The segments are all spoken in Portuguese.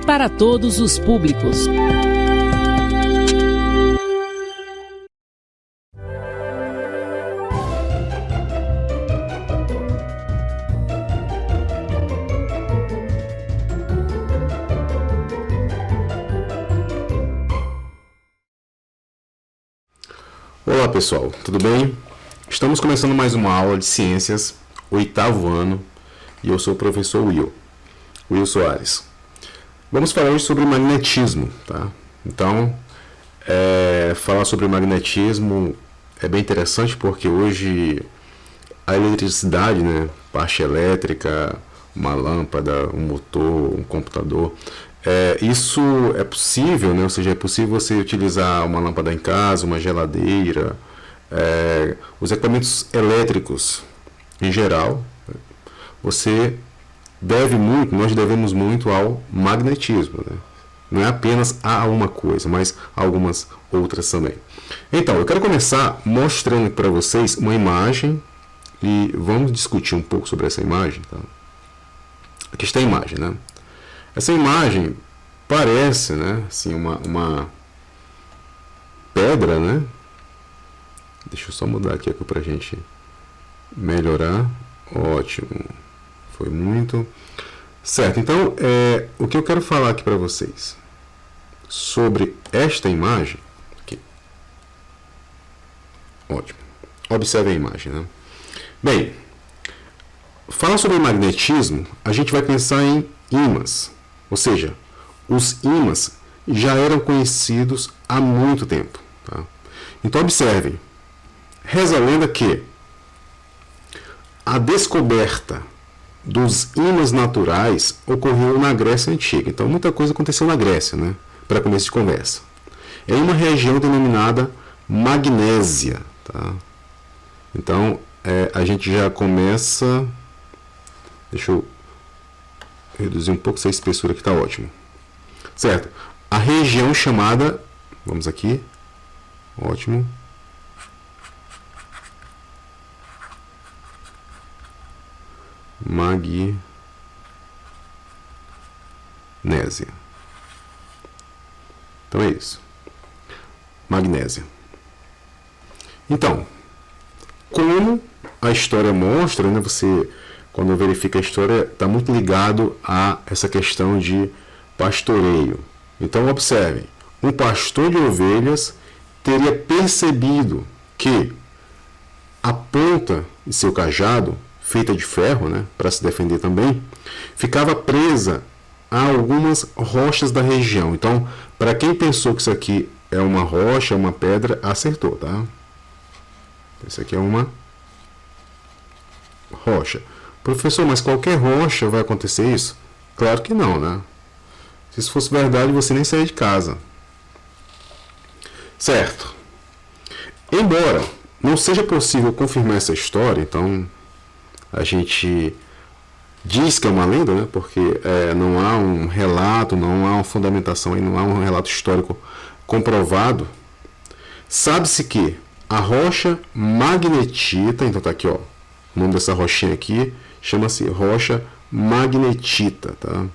para todos os públicos. Olá pessoal, tudo bem? Estamos começando mais uma aula de ciências, 8º ano, e eu sou o professor Will Soares. Vamos falar hoje sobre magnetismo, tá? Então, falar sobre magnetismo é bem interessante porque hoje a eletricidade, né, parte elétrica, uma lâmpada, um motor, um computador, isso é possível, né? Ou seja, é possível você utilizar uma lâmpada em casa, uma geladeira, os equipamentos elétricos em geral. Nós devemos muito ao magnetismo, né? Não é apenas a uma coisa, mas a algumas outras também. Então, eu quero começar mostrando para vocês uma imagem e vamos discutir um pouco sobre essa imagem. Tá? Aqui está a imagem, né? Essa imagem parece, né, assim, uma pedra, né? Deixa eu só mudar aqui para a gente melhorar. Ótimo. Foi muito. Certo, então, o que eu quero falar aqui para vocês sobre esta imagem. Aqui. Ótimo. Observe a imagem, né? Bem, falar sobre magnetismo, a gente vai pensar em ímãs. Ou seja, os ímãs já eram conhecidos há muito tempo. Tá? Então, observem. Reza a lenda que a descoberta dos ímãs naturais ocorreu na Grécia Antiga. Então, muita coisa aconteceu na Grécia, né? Para começo de conversa. Em uma região denominada Magnésia. Tá? Então, a gente já começa... Deixa eu reduzir um pouco essa espessura aqui, está ótimo. Certo. A região chamada... Vamos aqui. Ótimo. Magnésia. Então é isso. Magnésia. Então, como a história mostra, né, você, quando verifica a história, está muito ligado a essa questão de pastoreio. Então, observem, um pastor de ovelhas teria percebido que a ponta de seu cajado, feita de ferro, né, para se defender também, ficava presa a algumas rochas da região. Então, para quem pensou que isso aqui é uma rocha, uma pedra, acertou, tá? Isso aqui é uma rocha. Professor, mas qualquer rocha vai acontecer isso? Claro que não, né? Se isso fosse verdade, você nem saía de casa. Certo. Embora não seja possível confirmar essa história, então a gente diz que é uma lenda, né? Porque não há um relato, não há uma fundamentação, não há um relato histórico comprovado. Sabe-se que a rocha magnetita, então tá aqui, ó, o nome dessa rochinha aqui chama-se rocha magnetita, tá?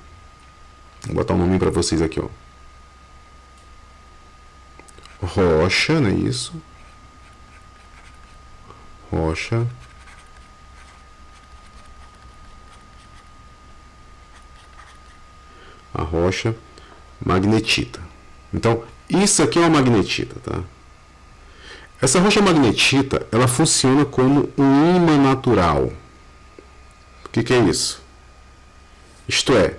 Vou botar um nome para vocês aqui, ó. Rocha, não é isso? Rocha a rocha magnetita. Então, isso aqui é uma magnetita, tá? Essa rocha magnetita, ela funciona como um ímã natural. O que é isso? Isto é,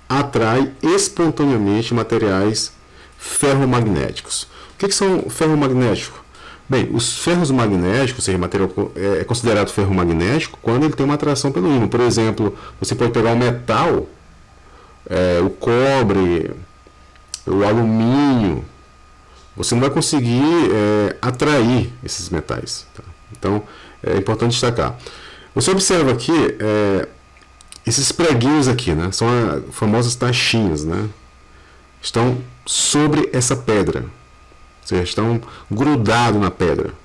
atrai espontaneamente materiais ferromagnéticos. O que são ferromagnéticos? Bem, os ferros magnéticos, ou seja, material é considerado ferromagnético quando ele tem uma atração pelo ímã. Por exemplo, você pode pegar o metal, o cobre, o alumínio, você não vai conseguir atrair esses metais. Tá? Então, é importante destacar. Você observa aqui esses preguinhos aqui, né? São as famosas tachinhas, né? Estão sobre essa pedra, ou seja, estão grudados na pedra.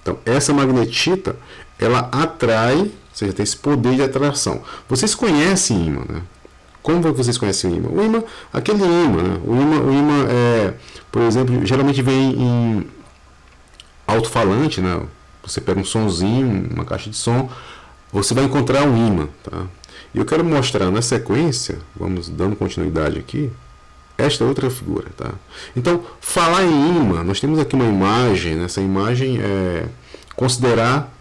Então, essa magnetita, ela atrai, ou seja, tem esse poder de atração. Vocês conhecem ímã, né? Como vocês conhecem o ímã? O ímã, aquele ímã, né? O ímã é, por exemplo, geralmente vem em alto-falante, né? Você pega um sonzinho, uma caixa de som, você vai encontrar um ímã, tá? E eu quero mostrar na sequência, vamos dando continuidade aqui, esta outra figura, tá? Então, falar em ímã, nós temos aqui uma imagem, nessa imagem é considerar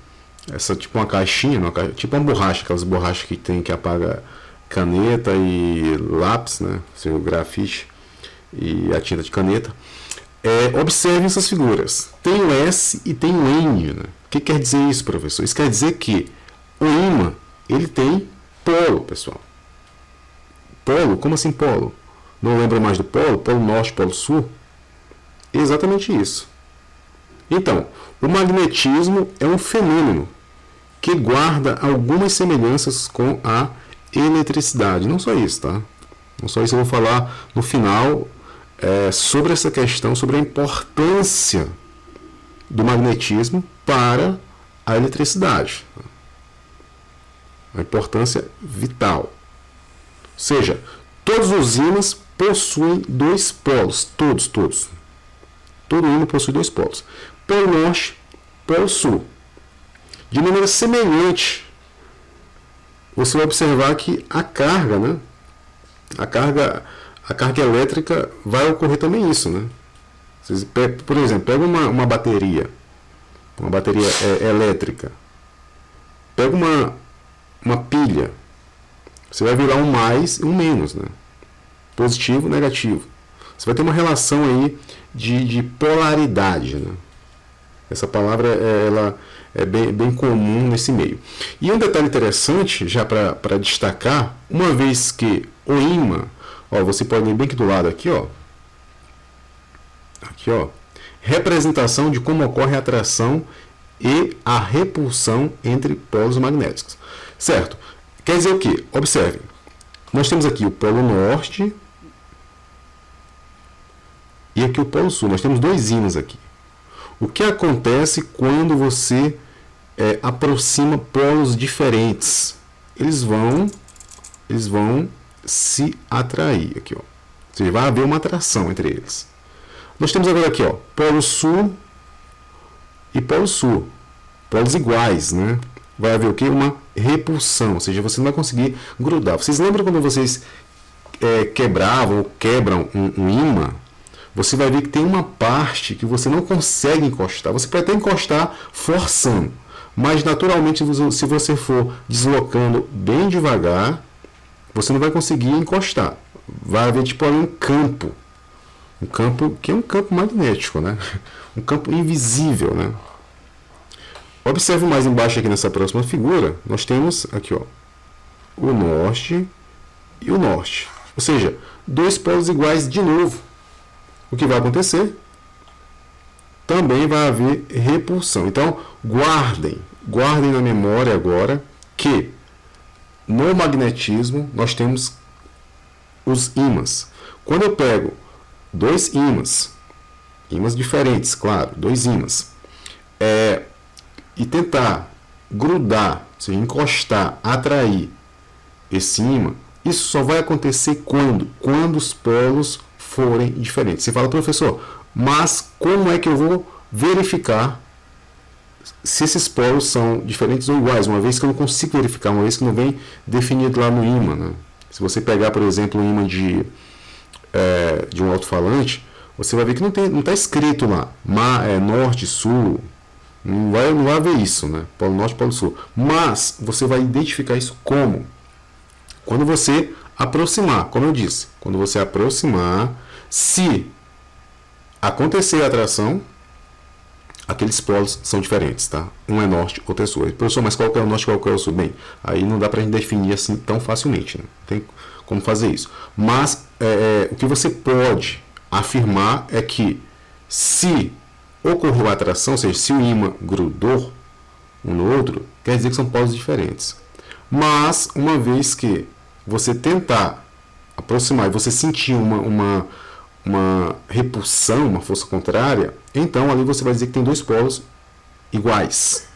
essa tipo uma caixinha, tipo uma borracha, aquelas borrachas que tem que apaga caneta e lápis, né? O grafite e a tinta de caneta. Observe essas figuras. Tem o S e tem o N, né? O que quer dizer isso, professor? Isso quer dizer que o ímã, ele tem polo, pessoal. Polo? Como assim polo? Não lembra mais do polo? Polo norte, polo sul? Exatamente isso. Então, o magnetismo é um fenômeno que guarda algumas semelhanças com a eletricidade. Não só isso, tá? Não só isso, eu vou falar no final sobre essa questão, sobre a importância do magnetismo para a eletricidade. A importância vital. Ou seja, todos os ímãs possuem dois polos. Todos. Todo ímã possui dois polos. Polo norte, polo sul. De maneira semelhante, você vai observar que a carga, né? A carga elétrica vai ocorrer também isso, né? Vocês, por exemplo, pega uma bateria elétrica, pega uma pilha, você vai virar um mais e um menos, né? Positivo, negativo. Você vai ter uma relação aí de polaridade, né? Essa palavra ela é bem comum nesse meio. E um detalhe interessante, já para destacar, uma vez que o ímã, você pode ler bem aqui do lado, aqui, representação de como ocorre a atração e a repulsão entre polos magnéticos. Certo? Quer dizer o quê? Observe. Nós temos aqui o polo norte e aqui o polo sul. Nós temos dois ímãs aqui. O que acontece quando você aproxima polos diferentes? Eles vão se atrair aqui, Ou seja, vai haver uma atração entre eles. Nós temos agora aqui, polo sul e polo sul, polos iguais, né? Vai haver o quê? Uma repulsão, ou seja, você não vai conseguir grudar. Vocês lembram quando vocês quebravam ou quebram um ímã? Você vai ver que tem uma parte que você não consegue encostar. Você pode até encostar forçando, mas naturalmente, se você for deslocando bem devagar, você não vai conseguir encostar. Vai haver tipo um campo que é um campo magnético, né? Um campo invisível, né? Observe mais embaixo aqui nessa próxima figura, nós temos aqui, o norte e o norte. Ou seja, dois polos iguais de novo. O que vai acontecer? Também vai haver repulsão. Então, guardem na memória agora que no magnetismo nós temos os ímãs. Quando eu pego dois ímãs diferentes, claro, dois ímãs, e tentar grudar, ou seja, encostar, atrair esse ímã, isso só vai acontecer quando os polos forem diferentes. Você fala, professor, mas como é que eu vou verificar se esses polos são diferentes ou iguais, uma vez que eu não consigo verificar, uma vez que não vem definido lá no ímã, né? Se você pegar, por exemplo, um ímã de um alto-falante, você vai ver que não está escrito lá norte, sul, não vai haver isso, né? Polo norte, polo sul. Mas você vai identificar isso como? Quando você aproximar, como eu disse, quando você aproximar, se acontecer a atração, aqueles polos são diferentes, tá? Um é norte, outro é sul. Professor, mas qual que é o norte, qual que é o sul? Bem, aí não dá pra gente definir assim tão facilmente, né? Não tem como fazer isso. Mas o que você pode afirmar é que se ocorreu a atração, ou seja, se o ímã grudou um no outro, quer dizer que são polos diferentes. Mas, uma vez que você tentar aproximar e você sentir uma repulsão, uma força contrária, então ali você vai dizer que tem dois polos iguais.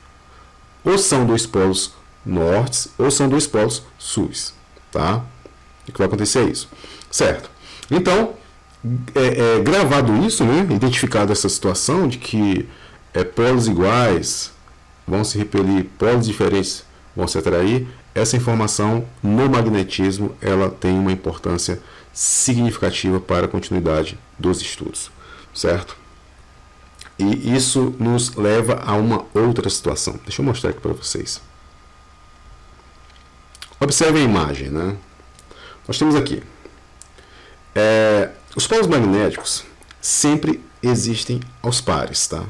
Ou são dois polos nortes, ou são dois polos sus. Tá? O que vai acontecer é isso. Certo? Então, gravado isso, né, identificado essa situação de que polos iguais vão se repelir, polos diferentes vão se atrair, essa informação no magnetismo ela tem uma importância significativa para a continuidade dos estudos, certo? E isso nos leva a uma outra situação. Deixa eu mostrar aqui para vocês. Observe a imagem, né? Nós temos aqui os polos magnéticos sempre existem aos pares, tá?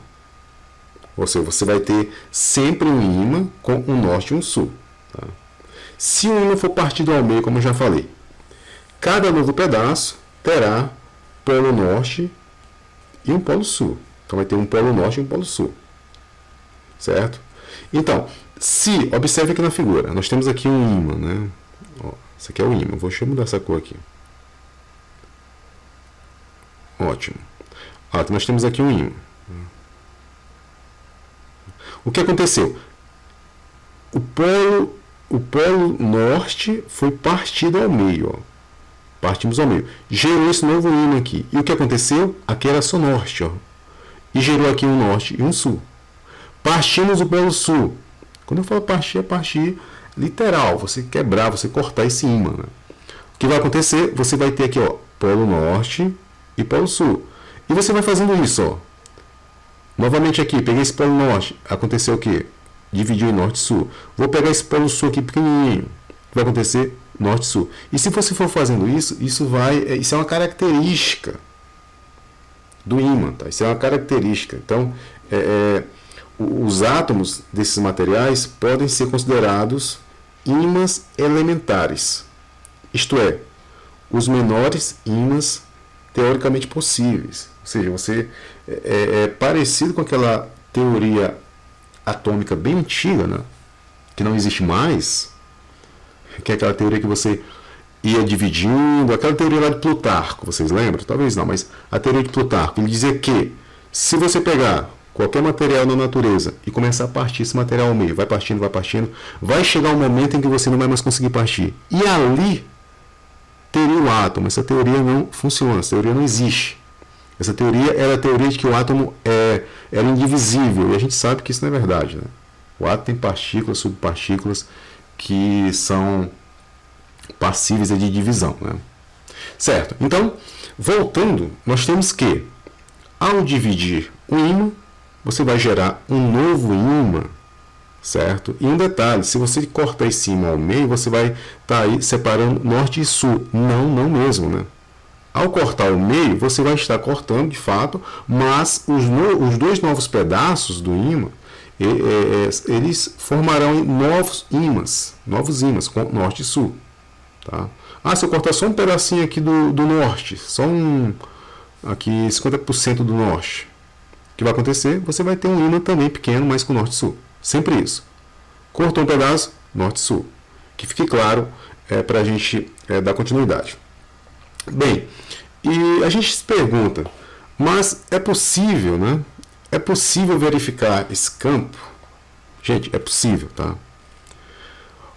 Ou seja, você vai ter sempre um ímã com um norte e um sul. Tá? Se o ímã for partido ao meio, como eu já falei, cada novo pedaço terá polo norte e um polo sul. Então vai ter um polo norte e um polo sul. Certo? Então, observe aqui na figura, nós temos aqui um ímã, né? Ó, esse aqui é o ímã. Deixa eu mudar essa cor aqui. Ótimo. Então nós temos aqui um ímã. O que aconteceu? O polo norte foi partido ao meio. Ó. Partimos ao meio. Gerou esse novo ímã aqui. E o que aconteceu? Aqui era só norte. Ó. E gerou aqui um norte e um sul. Partimos o polo sul. Quando eu falo partir, é partir literal. Você quebrar, você cortar esse ímã. Né? O que vai acontecer? Você vai ter aqui, ó, polo norte e polo sul. E você vai fazendo isso, ó. Novamente aqui, peguei esse polo norte. Aconteceu o quê? Dividiu em norte e sul. Vou pegar esse polo sul aqui pequenininho. Vai acontecer norte e sul. E se você for fazendo isso, isso é uma característica do ímã. Tá? Isso é uma característica. Então, os átomos desses materiais podem ser considerados ímãs elementares. Isto é, os menores ímãs teoricamente possíveis. Ou seja, você é parecido com aquela teoria atômica bem antiga, né? Que não existe mais, que é aquela teoria que você ia dividindo, aquela teoria lá de Plutarco, vocês lembram? Talvez não, mas a teoria de Plutarco, ele dizia que se você pegar qualquer material na natureza e começar a partir esse material ao meio, vai partindo, vai chegar um momento em que você não vai mais conseguir partir. E ali teria o átomo. Essa teoria não funciona, essa teoria não existe. Essa teoria era a teoria de que o átomo era indivisível, e a gente sabe que isso não é verdade. Né? O átomo tem partículas, subpartículas, que são passíveis de divisão. Né? Certo? Então, voltando, nós temos que, ao dividir um ímã, você vai gerar um novo ímã, certo? E um detalhe, se você cortar esse ímã ao meio, você vai estar aí separando norte e sul. Não mesmo, né? Ao cortar o meio, você vai estar cortando de fato, mas os dois novos pedaços do ímã, eles formarão novos ímãs com norte e sul. Tá? Se eu cortar só um pedacinho aqui do norte, só aqui 50% do norte, o que vai acontecer? Você vai ter um ímã também pequeno, mas com norte e sul. Sempre isso. Cortou um pedaço, norte e sul. Que fique claro para a gente dar continuidade. Bem, e a gente se pergunta, mas é possível, né? É possível verificar esse campo? Gente, é possível, tá?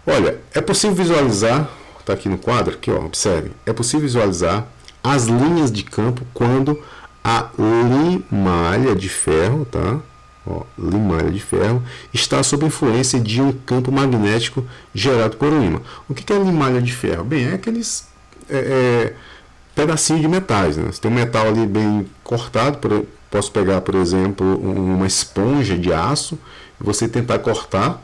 Olha, é possível visualizar, tá aqui no quadro, aqui, ó, observe, é possível visualizar as linhas de campo quando a limalha de ferro, tá? Ó, limalha de ferro está sob influência de um campo magnético gerado por um ímã. O que é limalha de ferro? Bem, é aqueles pedacinhos de metais, né? Você tem um metal ali bem cortado, posso pegar, por exemplo, uma esponja de aço e você tentar cortar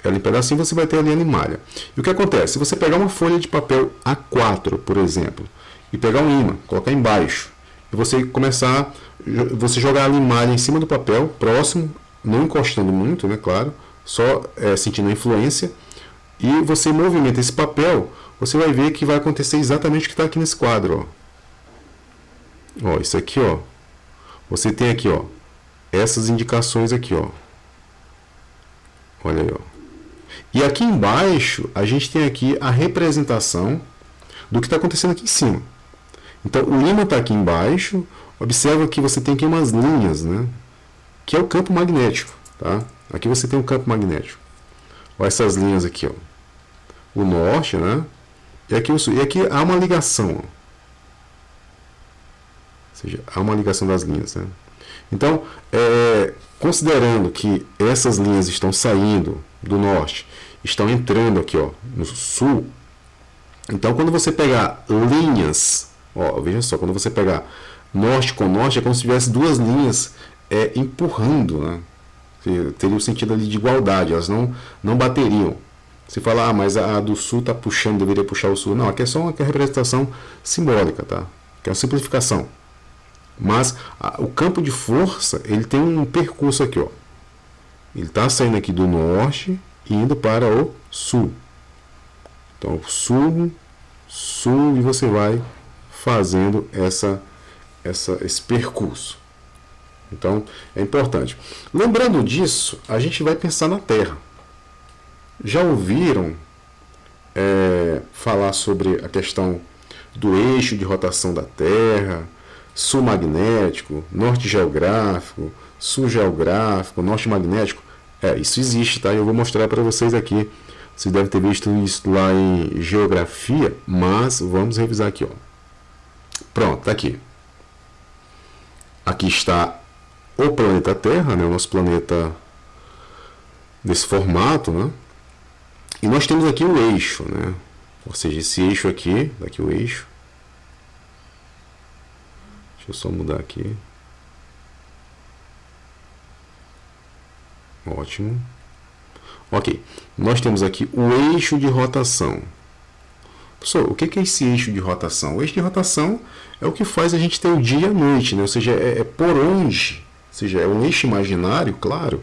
ela em pedacinho, você vai ter ali a limalha. E o que acontece? Se você pegar uma folha de papel A4, por exemplo, e pegar um ímã, colocar embaixo, e você jogar a limalha em cima do papel, próximo, não encostando muito, né, claro, só sentindo a influência, e você movimenta esse papel, você vai ver que vai acontecer exatamente o que está aqui nesse quadro. Ó, isso aqui, ó. Você tem aqui, ó, essas indicações aqui, ó. Olha aí, ó. E aqui embaixo, a gente tem aqui a representação do que está acontecendo aqui em cima. Então, o ímã está aqui embaixo. Observa que você tem aqui umas linhas, né? Que é o campo magnético, tá? Aqui você tem o campo magnético. Olha essas linhas aqui, ó. O norte, né? e aqui o sul. E aqui há uma ligação, ó. Ou seja, há uma ligação das linhas, né? Então, considerando que essas linhas estão saindo do norte, estão entrando aqui, ó, no sul, então quando você pegar linhas, ó, veja só, quando você pegar norte com norte, é como se tivesse duas linhas empurrando, né? Teria o sentido ali de igualdade, elas não bateriam. Se falar, mas a do sul está puxando, deveria puxar o sul. Não, aqui é só uma representação simbólica, tá? Que é uma simplificação. Mas o campo de força, ele tem um percurso aqui, ó. Ele está saindo aqui do norte e indo para o sul. Então, sul, sul, e você vai fazendo esse percurso. Então, é importante. Lembrando disso, a gente vai pensar na Terra. Já ouviram falar sobre a questão do eixo de rotação da Terra, sul magnético, norte geográfico, sul geográfico, norte magnético? Isso existe, tá? Eu vou mostrar para vocês aqui. Vocês devem ter visto isso lá em geografia, mas vamos revisar aqui, ó. Pronto, tá aqui. Aqui está o planeta Terra, né? O nosso planeta desse formato, né? E nós temos aqui o eixo, né? Ou seja, esse eixo aqui, daqui o eixo. Deixa eu só mudar aqui. Ótimo. Ok. Nós temos aqui o eixo de rotação. Professor, o que é esse eixo de rotação? O eixo de rotação é o que faz a gente ter o dia e a noite, né? Ou seja, é por onde, ou seja, é um eixo imaginário, claro,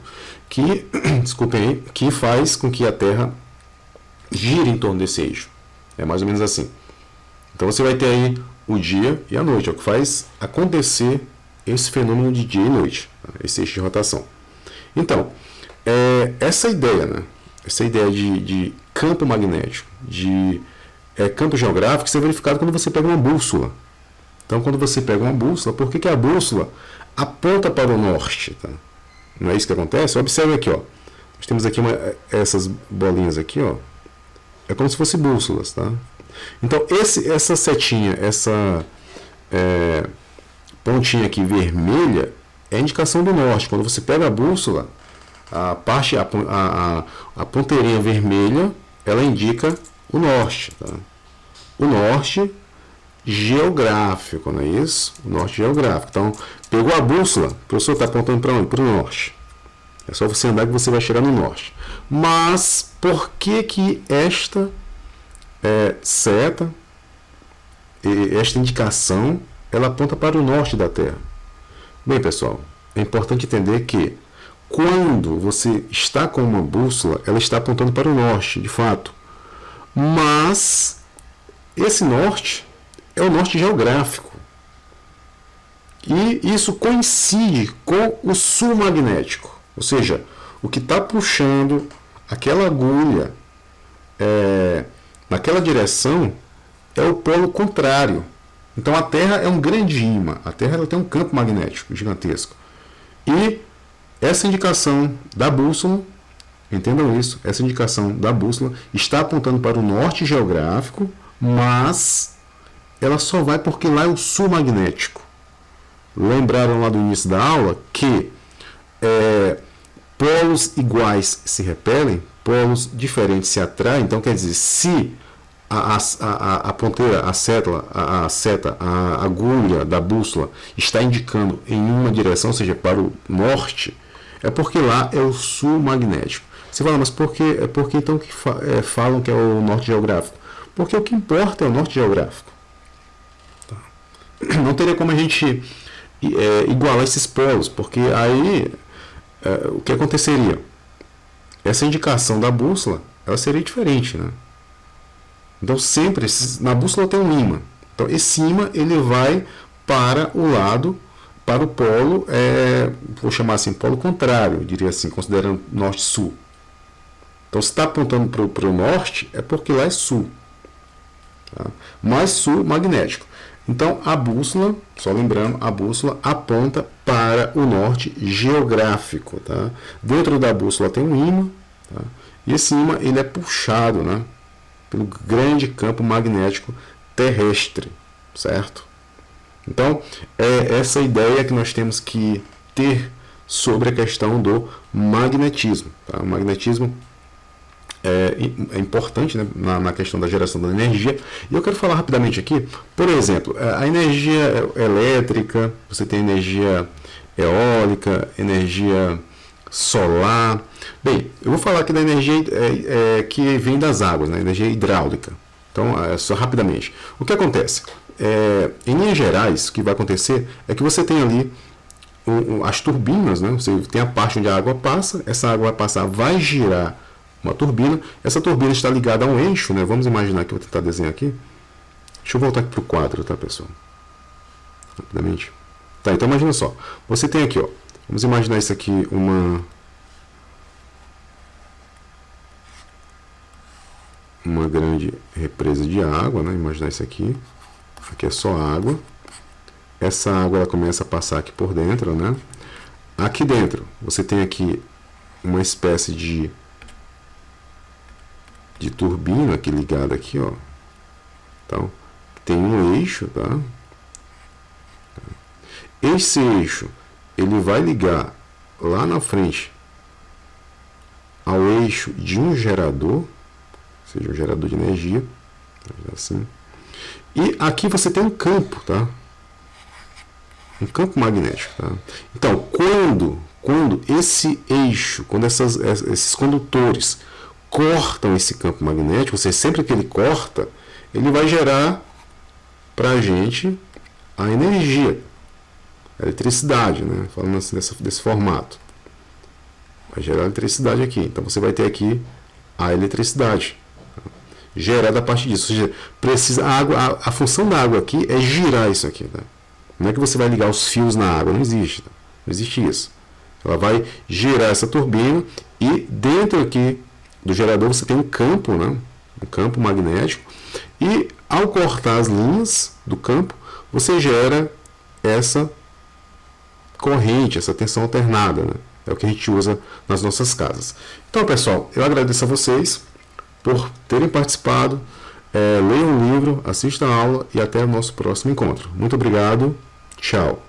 que, desculpem aí, que faz com que a Terra gire em torno desse eixo. É mais ou menos assim. Então você vai ter aí o dia e a noite, é o que faz acontecer esse fenômeno de dia e noite, tá? Esse eixo de rotação. Então, essa ideia, né? Essa ideia de campo magnético, de campo geográfico, isso é verificado quando você pega uma bússola. Então, quando você pega uma bússola, por que a bússola aponta para o norte? Tá? Não é isso que acontece? Observe aqui, ó. Nós temos aqui essas bolinhas aqui, ó. É como se fossem bússolas, tá? Então, essa setinha, essa pontinha aqui vermelha, é a indicação do norte. Quando você pega a bússola, a ponteirinha vermelha, ela indica o norte, tá? O norte geográfico, não é isso? O norte geográfico. Então, pegou a bússola, o professor está apontando para onde? Para o norte. É só você andar que você vai chegar no norte. Mas, por que esta seta, esta indicação, ela aponta para o norte da Terra? Bem, pessoal, é importante entender que quando você está com uma bússola, ela está apontando para o norte, de fato. Mas esse norte é o norte geográfico. E isso coincide com o sul magnético. Ou seja, o que está puxando aquela agulha naquela direção é o polo contrário. Então a Terra é um grande ímã. A Terra ela tem um campo magnético gigantesco. E essa indicação da bússola, entendam isso, essa indicação da bússola está apontando para o norte geográfico, mas ela só vai porque lá é o sul magnético. Lembraram lá do início da aula que polos iguais se repelem, polos diferentes se atraem. Então, quer dizer, se a ponteira, a seta, a agulha da bússola está indicando em uma direção, ou seja, para o norte, é porque lá é o sul magnético. Você fala, mas por que então que falam que é o norte geográfico? Porque o que importa é o norte geográfico. Tá. Não teria como a gente igualar esses polos, porque aí o que aconteceria? Essa indicação da bússola ela seria diferente, né? Então sempre na bússola tem um ímã. Então esse ímã ele vai para o lado, para o polo, vou chamar assim, polo contrário, eu diria assim, considerando norte-sul. Então se está apontando para o norte, é porque lá é sul. Tá? Mais sul magnético. Então a bússola, só lembrando, a bússola aponta para o norte geográfico. Tá? Dentro da bússola tem um ímã, tá? E esse ímã ele é puxado, né? pelo grande campo magnético terrestre, certo? Então, é essa ideia que nós temos que ter sobre a questão do magnetismo. Tá? O magnetismo é importante, né, na questão da geração da energia. E eu quero falar rapidamente aqui, por exemplo, a energia elétrica, você tem energia eólica, energia solar. Bem, eu vou falar aqui da energia que vem das águas, né, energia hidráulica. Então, só rapidamente. O que acontece? Em linhas gerais, o que vai acontecer é que você tem ali as turbinas, né? Você tem a parte onde a água passa, essa água vai passar, vai girar uma turbina, essa turbina está ligada a um eixo, né? Vamos imaginar que eu vou tentar desenhar aqui. Deixa eu voltar aqui para o quadro, tá, pessoal? Rapidamente. Tá, então imagina só. Você tem aqui, ó. Vamos imaginar isso aqui uma grande represa de água, né? Imaginar isso aqui. Aqui é só água. Essa água ela começa a passar aqui por dentro, né? Aqui dentro você tem aqui uma espécie de turbina aqui ligada aqui, ó. Então, tem um eixo, tá? Esse eixo, ele vai ligar lá na frente ao eixo de um gerador, ou seja, um gerador de energia, assim. E aqui você tem um campo, tá? Um campo magnético, tá? Então, quando esse eixo, quando esses condutores cortam esse campo magnético, ou seja, sempre que ele corta, ele vai gerar para a gente a energia, a eletricidade, né? Falando assim desse formato. Vai gerar eletricidade aqui. Então você vai ter aqui a eletricidade, tá? Gerada a partir disso. Ou seja, precisa, a função da água aqui é girar isso aqui, tá? Não é que você vai ligar os fios na água, não existe, tá? Não existe isso. Ela vai girar essa turbina e dentro aqui do gerador você tem um campo, né? Um campo magnético, e ao cortar as linhas do campo, você gera essa corrente, essa tensão alternada, né? É o que a gente usa nas nossas casas. Então, pessoal, eu agradeço a vocês por terem participado. Leiam o livro, assistam a aula e até o nosso próximo encontro. Muito obrigado. Tchau.